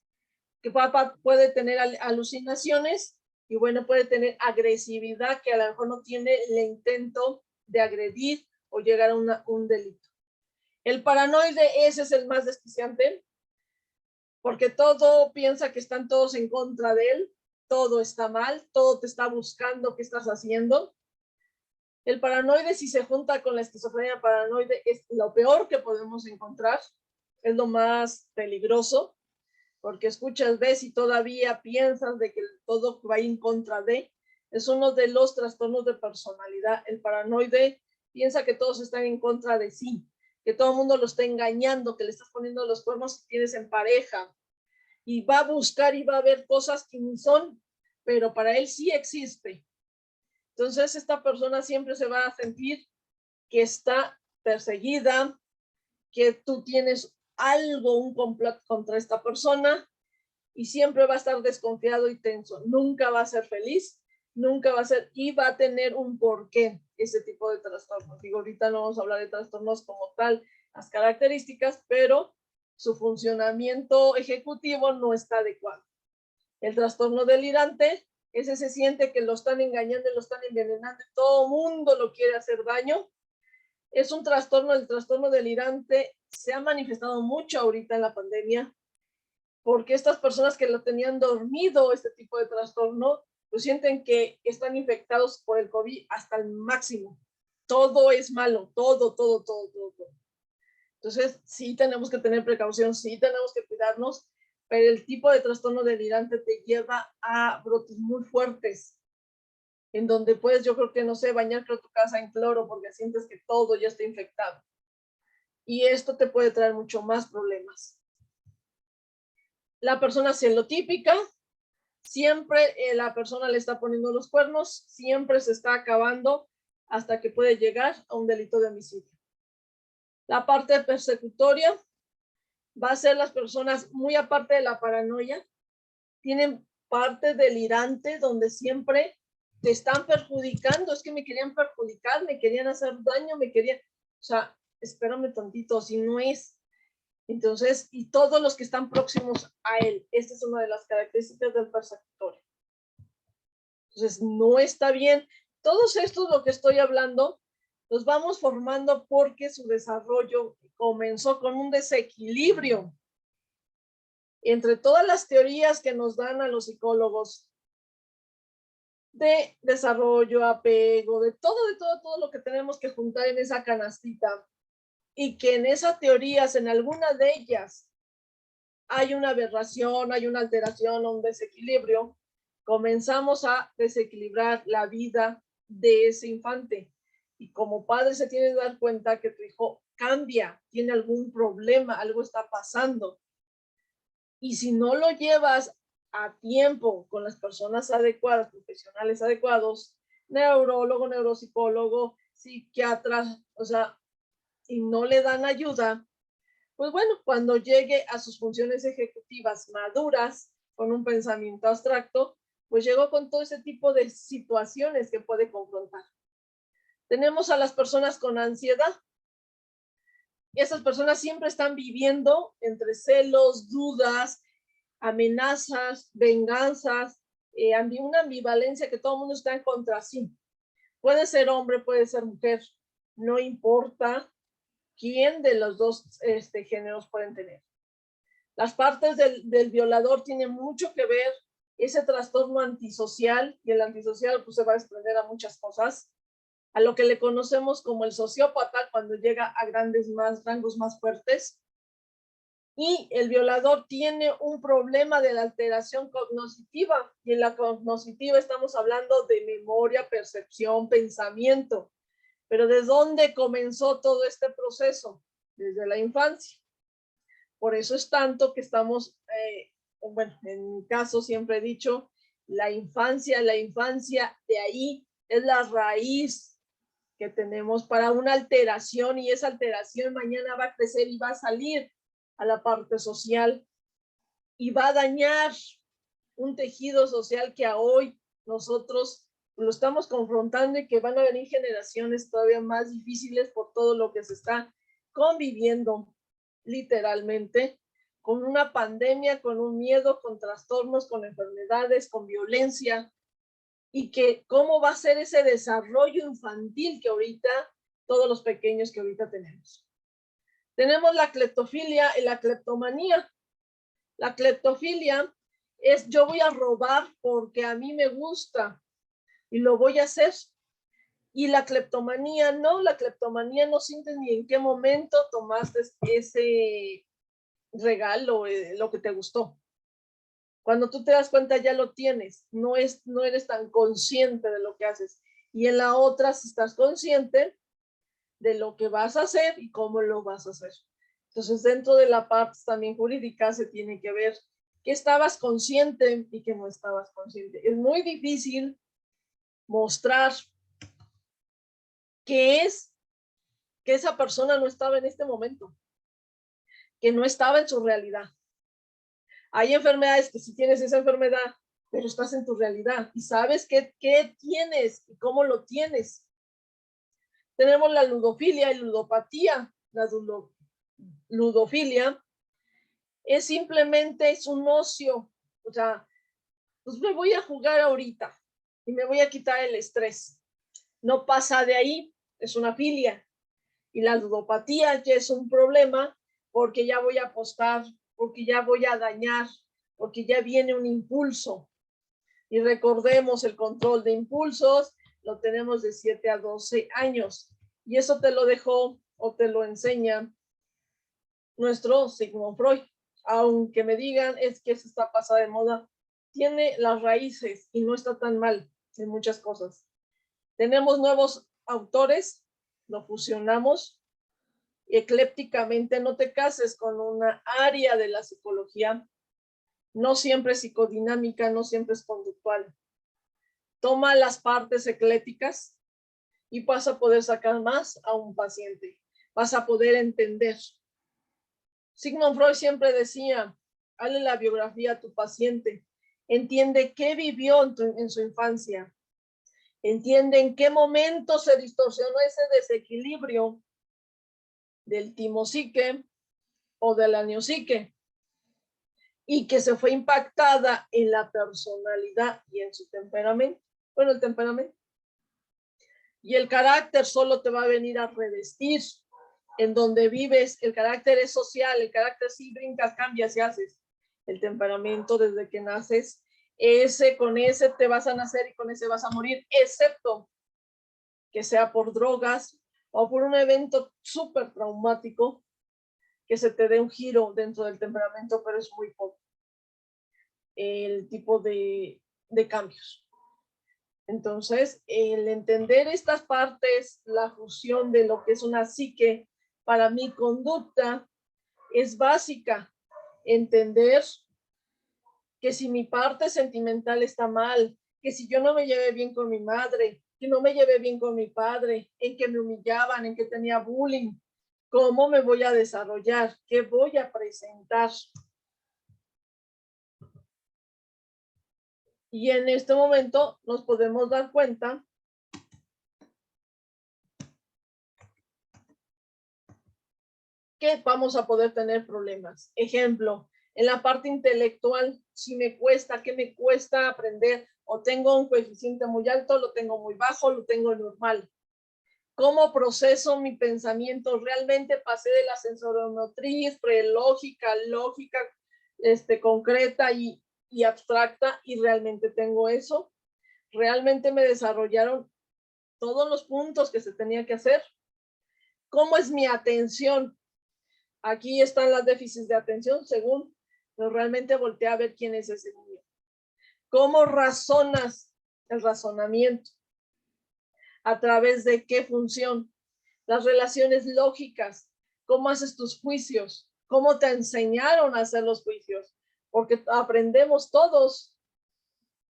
que papá puede tener alucinaciones y bueno, puede tener agresividad, que a lo mejor no tiene el intento de agredir o llegar a un delito. El paranoide, ese es el más desquiciante, porque todo piensa que están todos en contra de él, todo está mal, todo te está buscando, ¿qué estás haciendo? El paranoide, si se junta con la esquizofrenia paranoide, es lo peor que podemos encontrar, es lo más peligroso, porque escuchas, ves y todavía piensas de que todo va en contra de. Es uno de los trastornos de personalidad. El paranoide piensa que todos están en contra de sí, que todo el mundo lo está engañando, que le estás poniendo los cuernos si tienes en pareja, y va a buscar y va a ver cosas que no son, pero para él sí existe. Entonces esta persona siempre se va a sentir que está perseguida, que tú tienes algo, un complot contra esta persona, y siempre va a estar desconfiado y tenso. Nunca va a ser feliz, nunca va a ser, y va a tener un porqué ese tipo de trastornos. Digo, ahorita no vamos a hablar de trastornos como tal, las características, pero su funcionamiento ejecutivo no está adecuado. El trastorno delirante, ese se siente que lo están engañando y lo están envenenando y todo mundo lo quiere hacer daño. Es un trastorno, el trastorno delirante se ha manifestado mucho ahorita en la pandemia, porque estas personas que lo tenían dormido, este tipo de trastorno, pues sienten que están infectados por el COVID hasta el máximo. Todo es malo, todo. Entonces, sí tenemos que tener precaución, sí tenemos que cuidarnos, pero el tipo de trastorno delirante te lleva a brotes muy fuertes, en donde puedes, yo creo que, no sé, bañar tu casa en cloro porque sientes que todo ya está infectado. Y esto te puede traer mucho más problemas. La persona celotípica, siempre la persona le está poniendo los cuernos, siempre se está acabando hasta que puede llegar a un delito de homicidio. La parte persecutoria va a ser las personas, muy aparte de la paranoia, tienen parte delirante donde siempre te están perjudicando, es que me querían perjudicar, me querían hacer daño, me querían, o sea, espérame tantito, si no es. Entonces, y todos los que están próximos a él, esta es una de las características del persecutorio. Entonces, no está bien. Todos estos, lo que estoy hablando, los vamos formando porque su desarrollo comenzó con un desequilibrio entre todas las teorías que nos dan a los psicólogos de desarrollo, apego, de todo lo que tenemos que juntar en esa canastita, y que en esas teorías, en alguna de ellas, hay una aberración, hay una alteración, un desequilibrio, comenzamos a desequilibrar la vida de ese infante. Y como padre se tiene que dar cuenta que tu hijo cambia, tiene algún problema, algo está pasando. Y si no lo llevas a tiempo con las personas adecuadas, profesionales adecuados, neurólogo, neuropsicólogo, psiquiatra, o sea, y no le dan ayuda, pues bueno, cuando llegue a sus funciones ejecutivas maduras, con un pensamiento abstracto, pues llegó con todo ese tipo de situaciones que puede confrontar. Tenemos a las personas con ansiedad. Y esas personas siempre están viviendo entre celos, dudas, amenazas, venganzas, una ambivalencia que todo el mundo está en contra sí. Puede ser hombre, puede ser mujer, no importa quién de los dos géneros pueden tener. Las partes del violador tienen mucho que ver ese trastorno antisocial, y el antisocial pues se va a desprender a muchas cosas, a lo que le conocemos como el sociópata cuando llega a rangos más fuertes. Y el violador tiene un problema de la alteración cognitiva, y en la cognitiva estamos hablando de memoria, percepción, pensamiento. Pero ¿de dónde comenzó todo este proceso? Desde la infancia. Por eso es tanto que estamos, bueno, en mi caso siempre he dicho, la infancia, de ahí es la raíz que tenemos para una alteración, y esa alteración mañana va a crecer y va a salir a la parte social y va a dañar un tejido social que a hoy nosotros lo estamos confrontando, y que van a venir generaciones todavía más difíciles por todo lo que se está conviviendo literalmente, con una pandemia, con un miedo, con trastornos, con enfermedades, con violencia, y que cómo va a ser ese desarrollo infantil que ahorita, todos los pequeños que ahorita tenemos. Tenemos la cleptofilia y la cleptomanía. La cleptofilia es yo voy a robar porque a mí me gusta y lo voy a hacer. Y la cleptomanía no sientes ni en qué momento tomaste ese regalo, lo que te gustó. Cuando tú te das cuenta ya lo tienes, no eres tan consciente de lo que haces. Y en la otra, si estás consciente de lo que vas a hacer y cómo lo vas a hacer. Entonces, dentro de la parte también jurídica se tiene que ver que estabas consciente y que no estabas consciente. Es muy difícil mostrar que esa persona no estaba en este momento, que no estaba en su realidad. Hay enfermedades que si tienes esa enfermedad, pero estás en tu realidad y sabes qué tienes y cómo lo tienes. Tenemos la ludofilia y ludopatía. La ludofilia es simplemente un ocio. O sea, pues me voy a jugar ahorita y me voy a quitar el estrés. No pasa de ahí, es una filia. Y la ludopatía ya es un problema porque ya voy a apostar, porque ya voy a dañar, porque ya viene un impulso. Y recordemos, el control de impulsos lo tenemos de 7 a 12 años. Y eso te lo dejó o te lo enseña nuestro Sigmund Freud. Aunque me digan es que eso está pasada de moda, tiene las raíces y no está tan mal en muchas cosas. Tenemos nuevos autores, lo fusionamos eclépticamente. No te cases con una área de la psicología, no siempre es psicodinámica, no siempre es conductual. Toma las partes ecléticas y vas a poder sacar más a un paciente, vas a poder entender. Sigmund Freud siempre decía, hazle la biografía a tu paciente, entiende qué vivió en su infancia, Entiende en qué momento se distorsionó ese desequilibrio del timopsique o de la neopsique y que se fue impactada en la personalidad y en su temperamento. Bueno, el temperamento. Y el carácter solo te va a venir a revestir en donde vives. El carácter es social, el carácter sí brincas, cambias y haces. El temperamento desde que naces, con ese te vas a nacer y con ese vas a morir, excepto que sea por drogas o por un evento súper traumático que se te dé un giro dentro del temperamento, pero es muy poco el tipo de cambios. Entonces, el entender estas partes, la fusión de lo que es una psique para mi conducta, es básica. Entender que si mi parte sentimental está mal, que si yo no me llevé bien con mi madre, que no me llevé bien con mi padre, en que me humillaban, en que tenía bullying, ¿cómo me voy a desarrollar? ¿Qué voy a presentar? Y en este momento nos podemos dar cuenta que vamos a poder tener problemas. Ejemplo, en la parte intelectual, si me cuesta, ¿qué me cuesta aprender? O tengo un coeficiente muy alto, lo tengo muy bajo, lo tengo normal. ¿Cómo proceso mi pensamiento? ¿Realmente pasé de la sensoromotriz, prelógica, lógica, concreta y abstracta y realmente tengo eso? ¿Realmente me desarrollaron todos los puntos que se tenía que hacer? ¿Cómo es mi atención? Aquí están las déficits de atención, según, pero realmente voltea a ver quién es ese niño. ¿Cómo razonas el razonamiento? ¿A través de qué función? Las relaciones lógicas. ¿Cómo haces tus juicios? ¿Cómo te enseñaron a hacer los juicios? Porque aprendemos todos.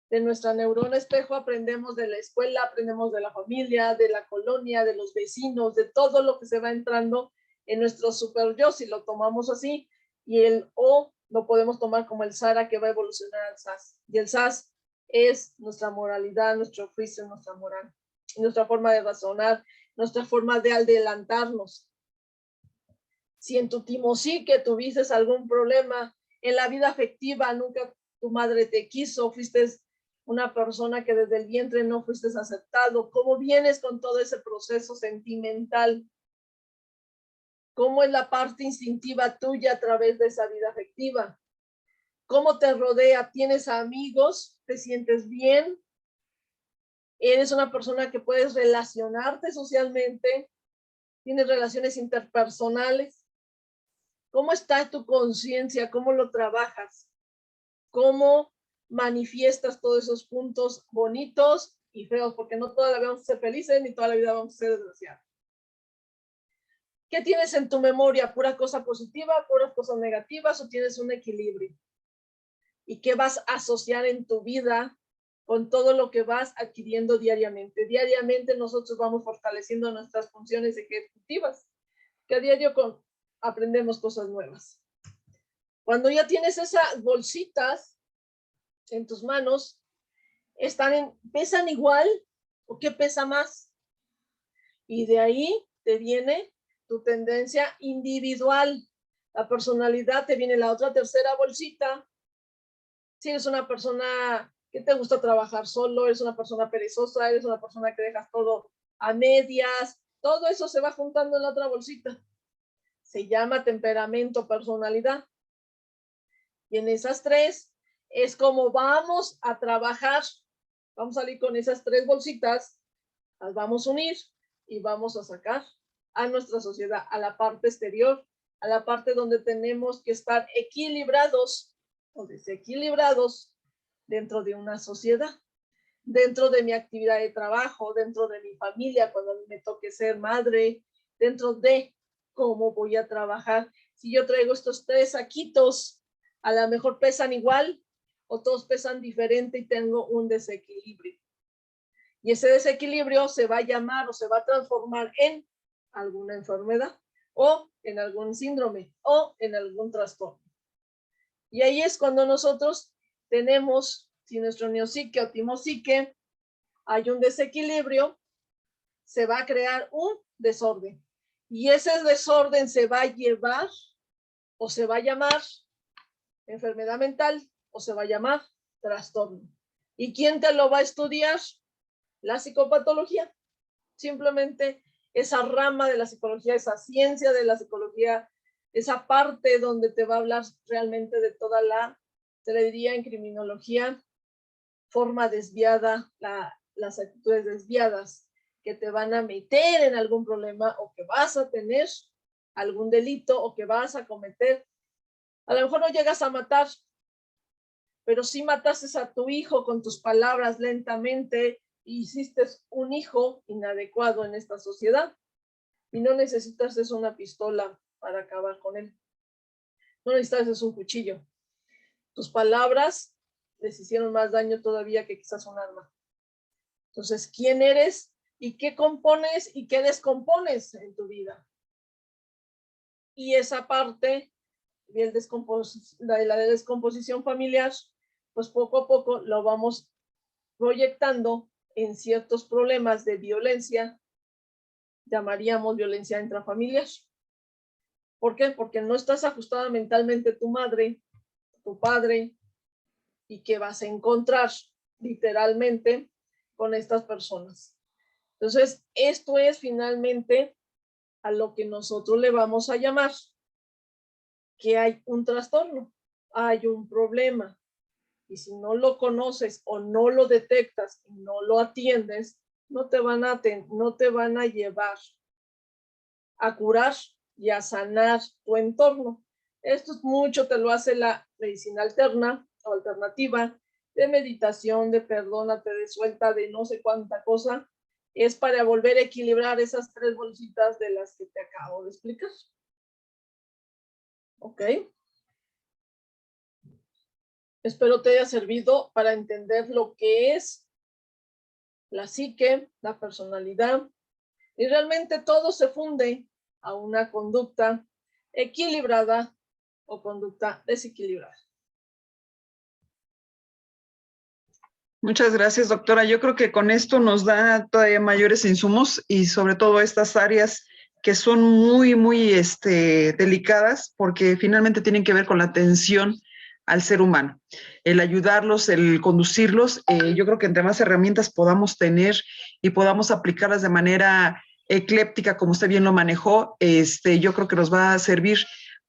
De nuestra neurona espejo aprendemos de la escuela, aprendemos de la familia, de la colonia, de los vecinos, de todo lo que se va entrando en nuestro super yo, si lo tomamos así, y el O lo podemos tomar como el Sara que va a evolucionar al SAS. Y el SAS es nuestra moralidad, nuestro juicio, nuestra moral, nuestra forma de razonar, nuestra forma de adelantarnos. Si en tu timopsique tuviste algún problema en la vida afectiva, nunca tu madre te quiso, fuiste una persona que desde el vientre no fuiste aceptado, ¿cómo vienes con todo ese proceso sentimental? ¿Cómo es la parte instintiva tuya a través de esa vida afectiva? ¿Cómo te rodea? ¿Tienes amigos? ¿Te sientes bien? ¿Eres una persona que puedes relacionarte socialmente? ¿Tienes relaciones interpersonales? ¿Cómo está tu conciencia? ¿Cómo lo trabajas? ¿Cómo manifiestas todos esos puntos bonitos y feos? Porque no toda la vida vamos a ser felices ni toda la vida vamos a ser desgraciados. ¿Qué tienes en tu memoria? ¿Pura cosa positiva, puras cosas negativas o tienes un equilibrio? ¿Y qué vas a asociar en tu vida con todo lo que vas adquiriendo diariamente? Diariamente nosotros vamos fortaleciendo nuestras funciones ejecutivas, que a diario aprendemos cosas nuevas. Cuando ya tienes esas bolsitas en tus manos, ¿pesan igual o qué pesa más? Y de ahí te viene tu tendencia individual. La personalidad, te viene la otra tercera bolsita. Si eres una persona que te gusta trabajar solo, eres una persona perezosa, eres una persona que dejas todo a medias, todo eso se va juntando en la otra bolsita. Se llama temperamento, personalidad. Y en esas tres es como vamos a trabajar. Vamos a salir con esas tres bolsitas, las vamos a unir y vamos a sacar a nuestra sociedad, a la parte exterior, a la parte donde tenemos que estar equilibrados o desequilibrados dentro de una sociedad, dentro de mi actividad de trabajo, dentro de mi familia, cuando a mí me toque ser madre, dentro de cómo voy a trabajar. Si yo traigo estos tres saquitos, a lo mejor pesan igual o todos pesan diferente y tengo un desequilibrio. Y ese desequilibrio se va a llamar o se va a transformar en alguna enfermedad o en algún síndrome o en algún trastorno. Y ahí es cuando nosotros tenemos, si nuestro neopsique o timopsique hay un desequilibrio, se va a crear un desorden. Y ese desorden se va a llevar o se va a llamar enfermedad mental o se va a llamar trastorno. ¿Y quién te lo va a estudiar? La psicopatología. Simplemente esa rama de la psicología, esa ciencia de la psicología, esa parte donde te va a hablar realmente de toda la, se le diría en criminología, forma desviada, las actitudes desviadas que te van a meter en algún problema o que vas a tener algún delito o que vas a cometer. A lo mejor no llegas a matar, pero sí mataste a tu hijo con tus palabras lentamente y hiciste un hijo inadecuado en esta sociedad y no necesitas una pistola para acabar con él. No necesitas un cuchillo. Tus palabras les hicieron más daño todavía que quizás un arma. Entonces, ¿quién eres y qué compones y qué descompones en tu vida? Y esa parte de la descomposición familiar, pues poco a poco lo vamos proyectando en ciertos problemas de violencia, llamaríamos violencia intrafamiliar. ¿Por qué? Porque no estás ajustada mentalmente tu madre, tu padre, y que vas a encontrar literalmente con estas personas. Entonces, esto es finalmente a lo que nosotros le vamos a llamar que hay un trastorno, hay un problema. Y si no lo conoces o no lo detectas y no lo atiendes, no te van a llevar a curar y a sanar tu entorno. Esto es mucho, te lo hace la medicina alterna o alternativa de meditación, de perdónate, de suelta, de no sé cuánta cosa. Es para volver a equilibrar esas 3 bolsitas de las que te acabo de explicar. ¿Ok? Espero te haya servido para entender lo que es la psique, la personalidad, y realmente todo se funde a una conducta equilibrada o conducta desequilibrada. Muchas gracias, doctora. Yo creo que con esto nos da todavía mayores insumos y sobre todo estas áreas que son muy, muy delicadas porque finalmente tienen que ver con la atención al ser humano, el ayudarlos, el conducirlos. Yo creo que entre más herramientas podamos tener y podamos aplicarlas de manera ecléptica, como usted bien lo manejó, yo creo que nos va a servir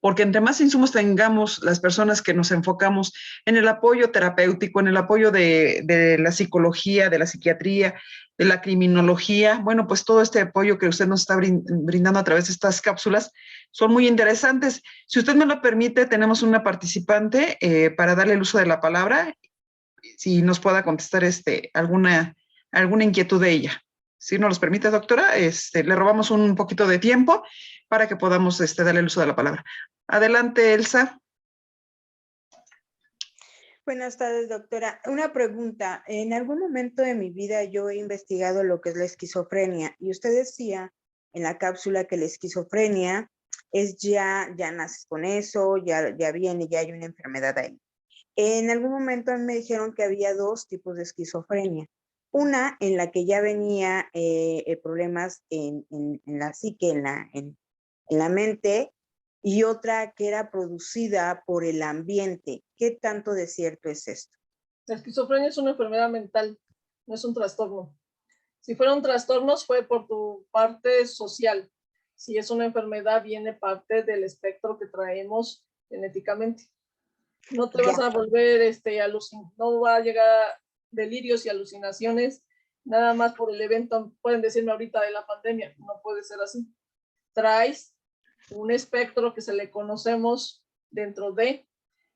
porque entre más insumos tengamos las personas que nos enfocamos en el apoyo terapéutico, en el apoyo de la psicología, de la psiquiatría, de la criminología, bueno, pues todo este apoyo que usted nos está brindando a través de estas cápsulas son muy interesantes. Si usted me lo permite, tenemos una participante para darle el uso de la palabra, si nos pueda contestar alguna inquietud de ella. Si nos los permite, doctora, le robamos un poquito de tiempo para que podamos darle el uso de la palabra. Adelante, Elsa. Buenas tardes, doctora. Una pregunta. En algún momento de mi vida yo he investigado lo que es la esquizofrenia y usted decía en la cápsula que la esquizofrenia es ya naces con eso, ya viene, ya hay una enfermedad ahí. En algún momento me dijeron que había 2 tipos de esquizofrenia. Una en la que ya venía problemas en la psique, en la mente, y otra que era producida por el ambiente. ¿Qué tanto de cierto es esto? La esquizofrenia es una enfermedad mental, no es un trastorno. Si fueron trastornos fue por tu parte social. Si es una enfermedad, viene parte del espectro que traemos genéticamente. No te vas a volver no va a llegar delirios y alucinaciones nada más por el evento. Pueden decirme ahorita de la pandemia, no puede ser así. Traes un espectro que se le conocemos dentro de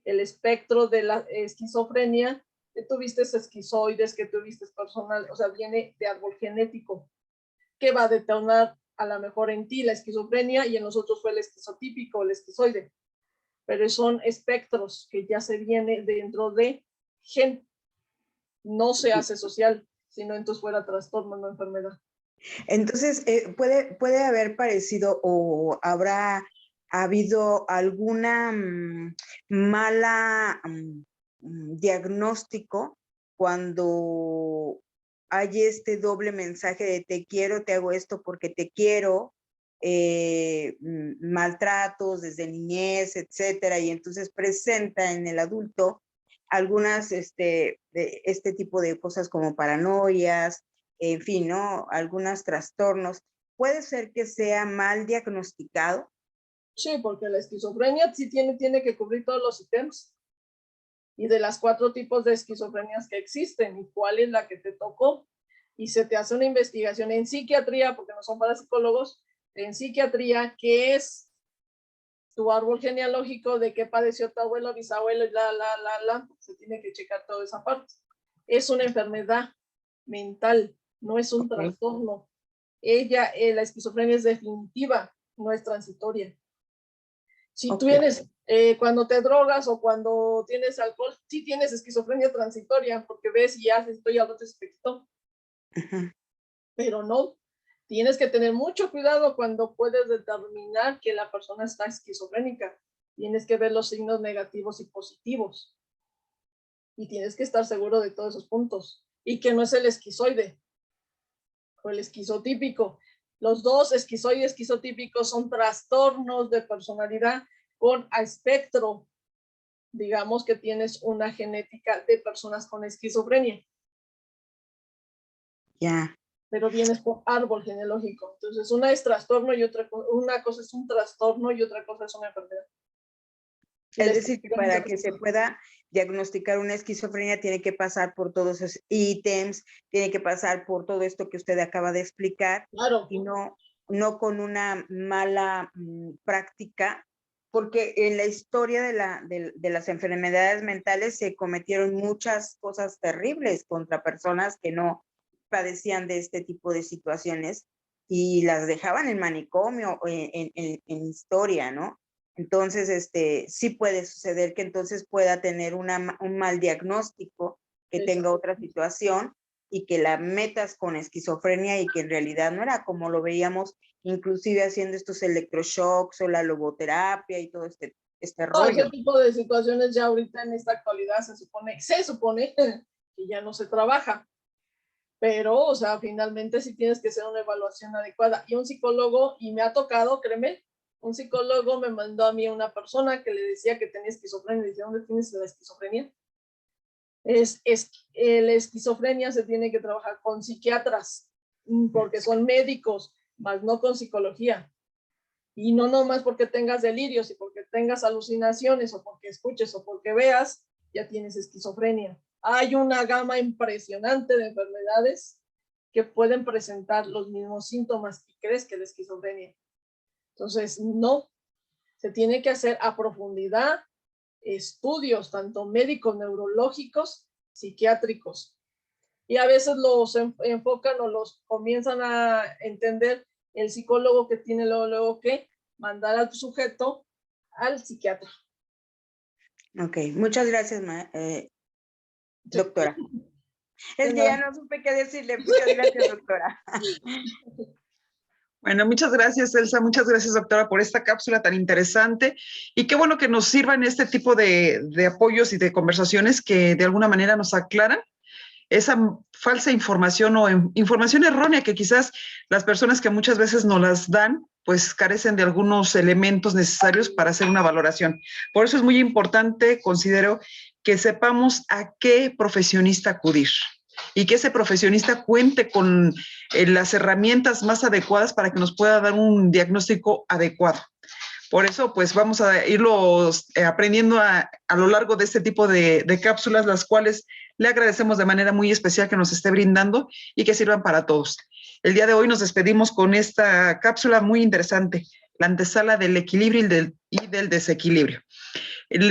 el espectro de la esquizofrenia, que tuviste esquizoides, que tuviste personal, o sea, viene de árbol genético, que va a detonar a lo mejor en ti la esquizofrenia y en nosotros fue el esquizotípico, el esquizoide. Pero son espectros que ya se viene dentro de gen, no se hace social, sino entonces fuera trastorno, no enfermedad. Entonces, puede haber parecido o habrá habido alguna mala diagnóstico cuando hay este doble mensaje de te quiero, te hago esto porque te quiero, maltratos desde niñez, etcétera, y entonces presenta en el adulto algunas, de este tipo de cosas como paranoias, en fin, ¿no? Algunos trastornos. Puede ser que sea mal diagnosticado. Sí, porque la esquizofrenia sí tiene que cubrir todos los ítems. Y de las 4 tipos de esquizofrenias que existen, y cuál es la que te tocó. Y se te hace una investigación en psiquiatría, porque no son para psicólogos, en psiquiatría, que es tu árbol genealógico de qué padeció tu abuelo, bisabuelo, y se tiene que checar toda esa parte. Es una enfermedad mental, no es un trastorno. La esquizofrenia es definitiva, no es transitoria. Si tú tienes, cuando te drogas o cuando tienes alcohol, sí tienes esquizofrenia transitoria, porque ves y haces esto y al otro se te quitó. Pero no, tienes que tener mucho cuidado cuando puedes determinar que la persona está esquizofrénica. Tienes que ver los signos negativos y positivos. Y tienes que estar seguro de todos esos puntos. Y que no es el esquizoide o el esquizotípico. Los dos, esquizoide y esquizotípico, son trastornos de personalidad con espectro. Digamos que tienes una genética de personas con esquizofrenia. Ya. Pero vienes por árbol genealógico. Entonces, una es trastorno y una cosa es un trastorno y otra cosa es una enfermedad. Es decir, que para que se pueda diagnosticar una esquizofrenia tiene que pasar por todos esos ítems, tiene que pasar por todo esto que usted acaba de explicar, claro. Y no con una mala práctica, porque en la historia de las enfermedades mentales se cometieron muchas cosas terribles contra personas que no padecían de este tipo de situaciones y las dejaban en manicomio, en historia, ¿no? Entonces, sí puede suceder que entonces pueda tener un mal diagnóstico, que tenga otra situación y que la metas con esquizofrenia y que en realidad no era como lo veíamos, inclusive haciendo estos electroshocks o la logoterapia y todo este rollo. Ese tipo de situaciones ya ahorita en esta actualidad se supone que ya no se trabaja. Pero, o sea, finalmente sí tienes que hacer una evaluación adecuada. Y un psicólogo, y me ha tocado, créeme, un psicólogo me mandó a mí a una persona que le decía que tenía esquizofrenia. Le decía, ¿dónde tienes la esquizofrenia? La esquizofrenia se tiene que trabajar con psiquiatras, porque son médicos, más no con psicología. Y no nomás porque tengas delirios y porque tengas alucinaciones o porque escuches o porque veas, ya tienes esquizofrenia. Hay una gama impresionante de enfermedades que pueden presentar los mismos síntomas y crees que es esquizofrenia. Entonces, no, se tiene que hacer a profundidad estudios, tanto médicos, neurológicos, psiquiátricos. Y a veces los enfocan o los comienzan a entender el psicólogo que tiene luego que mandar al sujeto al psiquiatra. Ok, muchas gracias, doctora. Es que ya no supe qué decirle. Muchas gracias, doctora. Bueno, muchas gracias, Elsa. Muchas gracias, doctora, por esta cápsula tan interesante. Y qué bueno que nos sirvan este tipo de apoyos y de conversaciones que de alguna manera nos aclaran esa falsa información o información errónea que quizás las personas que muchas veces nos las dan, pues carecen de algunos elementos necesarios para hacer una valoración. Por eso es muy importante, considero, que sepamos a qué profesionista acudir y que ese profesionista cuente con las herramientas más adecuadas para que nos pueda dar un diagnóstico adecuado. Por eso, pues vamos a irlo aprendiendo a lo largo de este tipo de cápsulas, las cuales le agradecemos de manera muy especial que nos esté brindando y que sirvan para todos. El día de hoy nos despedimos con esta cápsula muy interesante, la antesala del equilibrio y del desequilibrio.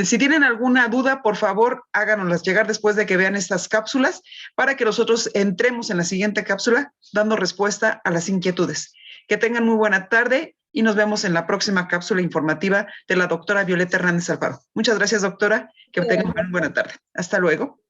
Si tienen alguna duda, por favor, háganoslas llegar después de que vean estas cápsulas para que nosotros entremos en la siguiente cápsula dando respuesta a las inquietudes. Que tengan muy buena tarde y nos vemos en la próxima cápsula informativa de la doctora Violeta Hernández Alfaro. Muchas gracias, doctora. Que tengan una buena tarde. Hasta luego.